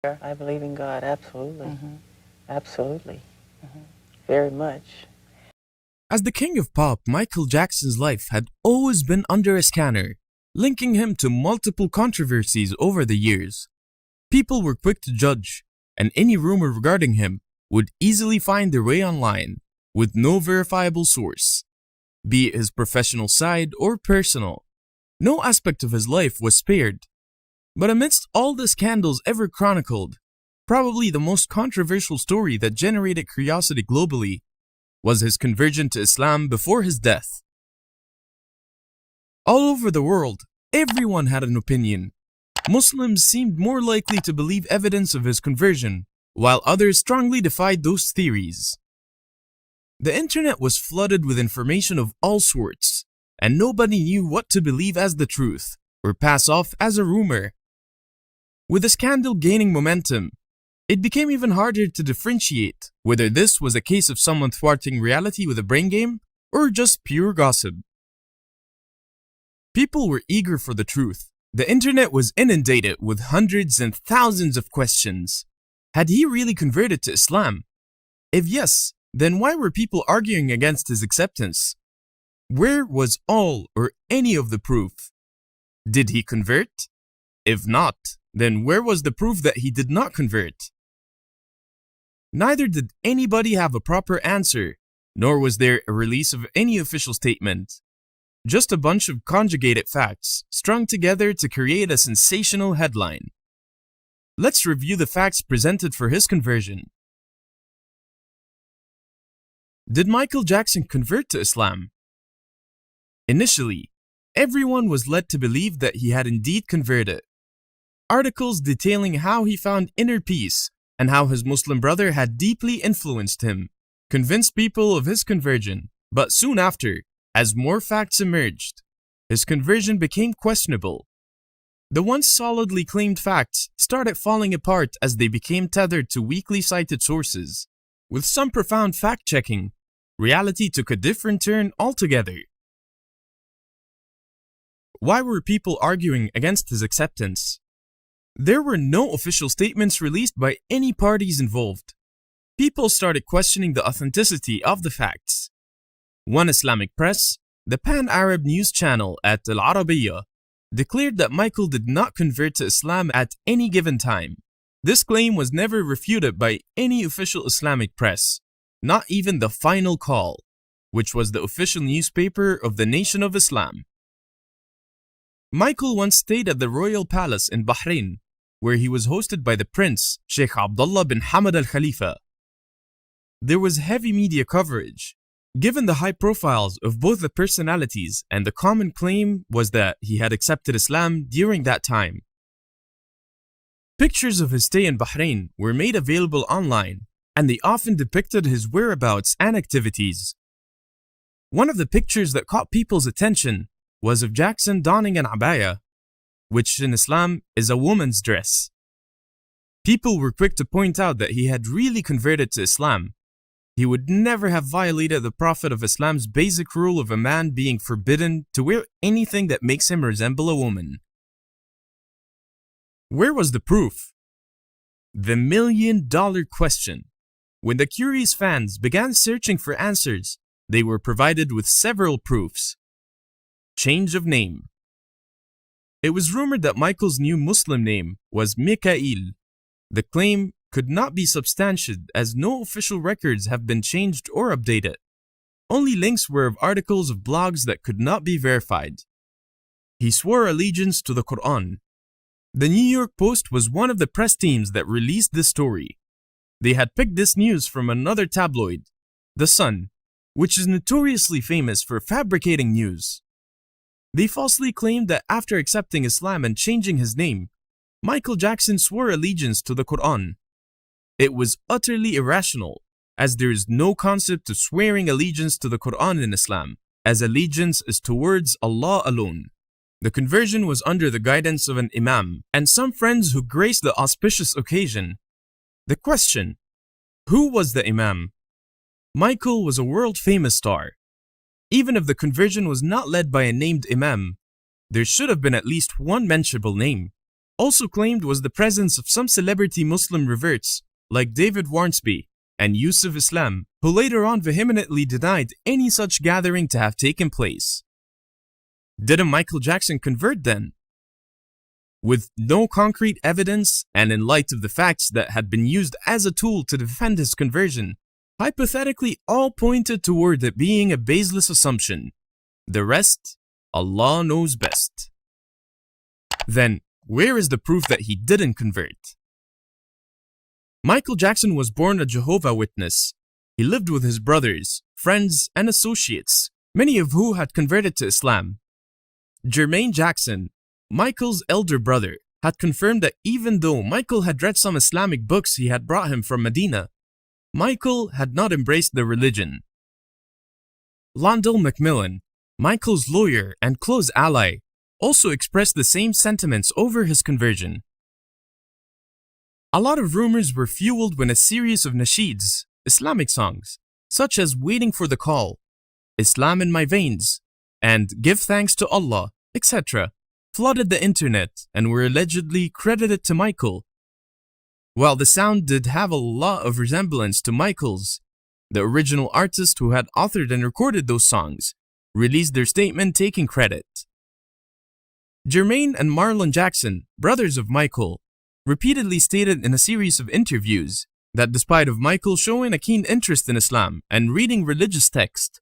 I believe in God, absolutely. Absolutely. Very much. As the king of pop, Michael Jackson's life had always been under a scanner, linking him to multiple controversies over the years. People were quick to judge, and any rumor regarding him would easily find their way online, with no verifiable source. Be it his professional side or personal, no aspect of his life was spared. But amidst all the scandals ever chronicled, probably the most controversial story that generated curiosity globally was his conversion to Islam before his death. All over the world, everyone had an opinion. Muslims seemed more likely to believe evidence of his conversion, while others strongly defied those theories. The internet was flooded with information of all sorts, and nobody knew what to believe as the truth or pass off as a rumor. With the scandal gaining momentum, it became even harder to differentiate whether this was a case of someone thwarting reality with a brain game or just pure gossip. People were eager for the truth. The internet was inundated with hundreds and thousands of questions. Had he really converted to Islam? If yes, then why were people arguing against his acceptance? Where was all or any of the proof? Did he convert? If not, then where was the proof that he did not convert? Neither did anybody have a proper answer, nor was there a release of any official statement. Just a bunch of conjugated facts strung together to create a sensational headline. Let's review the facts presented for his conversion. Did Michael Jackson convert to Islam? Initially, everyone was led to believe that he had indeed converted. Articles detailing how he found inner peace and how his Muslim brother had deeply influenced him convinced people of his conversion, but soon after, as more facts emerged, his conversion became questionable. The once solidly claimed facts started falling apart as they became tethered to weakly cited sources. With some profound fact-checking, reality took a different turn altogether. Why were people arguing against his acceptance? There were no official statements released by any parties involved. People started questioning the authenticity of the facts. One Islamic press, the Pan-Arab news channel at Al Arabiya, declared that Michael did not convert to Islam at any given time. This claim was never refuted by any official Islamic press, not even the Final Call, which was the official newspaper of the Nation of Islam. Michael once stayed at the royal palace in Bahrain, where he was hosted by the prince, Sheikh Abdullah bin Hamad al Khalifa. There was heavy media coverage, given the high profiles of both the personalities, and the common claim was that he had accepted Islam during that time. Pictures of his stay in Bahrain were made available online, and they often depicted his whereabouts and activities. One of the pictures that caught people's attention was of Jackson donning an abaya, which in Islam is a woman's dress. People were quick to point out that he had really converted to Islam. He would never have violated the Prophet of Islam's basic rule of a man being forbidden to wear anything that makes him resemble a woman. Where was the proof? The million-dollar question. When the curious fans began searching for answers, they were provided with several proofs. Change of name. It was rumored that Michael's new Muslim name was Micheal. The claim could not be substantiated as no official records have been changed or updated. Only links were of articles of blogs that could not be verified. He swore allegiance to the Quran. The New York Post was one of the press teams that released this story. They had picked this news from another tabloid, The Sun, which is notoriously famous for fabricating news. They falsely claimed that after accepting Islam and changing his name, Michael Jackson swore allegiance to the Quran. It was utterly irrational, as there is no concept of swearing allegiance to the Quran in Islam, as allegiance is towards Allah alone. The conversion was under the guidance of an imam and some friends who graced the auspicious occasion. The question: who was the imam? Michael was a world-famous star. Even if the conversion was not led by a named imam, there should have been at least one mentionable name. also claimed was the presence of some celebrity Muslim reverts like David Warnsby and Yusuf Islam, who later on vehemently denied any such gathering to have taken place. Didn't Michael Jackson convert then? With no concrete evidence and in light of the facts that had been used as a tool to defend his conversion, hypothetically all pointed toward it being a baseless assumption. The rest, Allah knows best. Then, where is the proof that he didn't convert? Michael Jackson was born a Jehovah's Witness. He lived with his brothers, friends, and associates, many of who had converted to Islam. Jermaine Jackson, Michael's elder brother, had confirmed that even though Michael had read some Islamic books he had brought him from Medina, Michael had not embraced the religion. Londell Macmillan, Michael's lawyer and close ally, also expressed the same sentiments over his conversion. A lot of rumors were fueled when a series of nasheeds, Islamic songs, such as Waiting for the Call, Islam in My Veins, and Give Thanks to Allah, etc., flooded the internet and were allegedly credited to Michael. While the sound did have a lot of resemblance to Michael's, the original artist who had authored and recorded those songs released their statement taking credit. Jermaine and Marlon Jackson, brothers of Michael, repeatedly stated in a series of interviews that despite of Michael showing a keen interest in Islam and reading religious texts,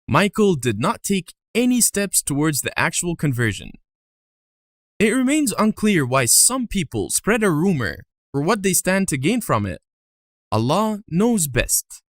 Michael did not take any steps towards the actual conversion. It remains unclear why some people spread a rumor or what they stand to gain from it. Allah knows best.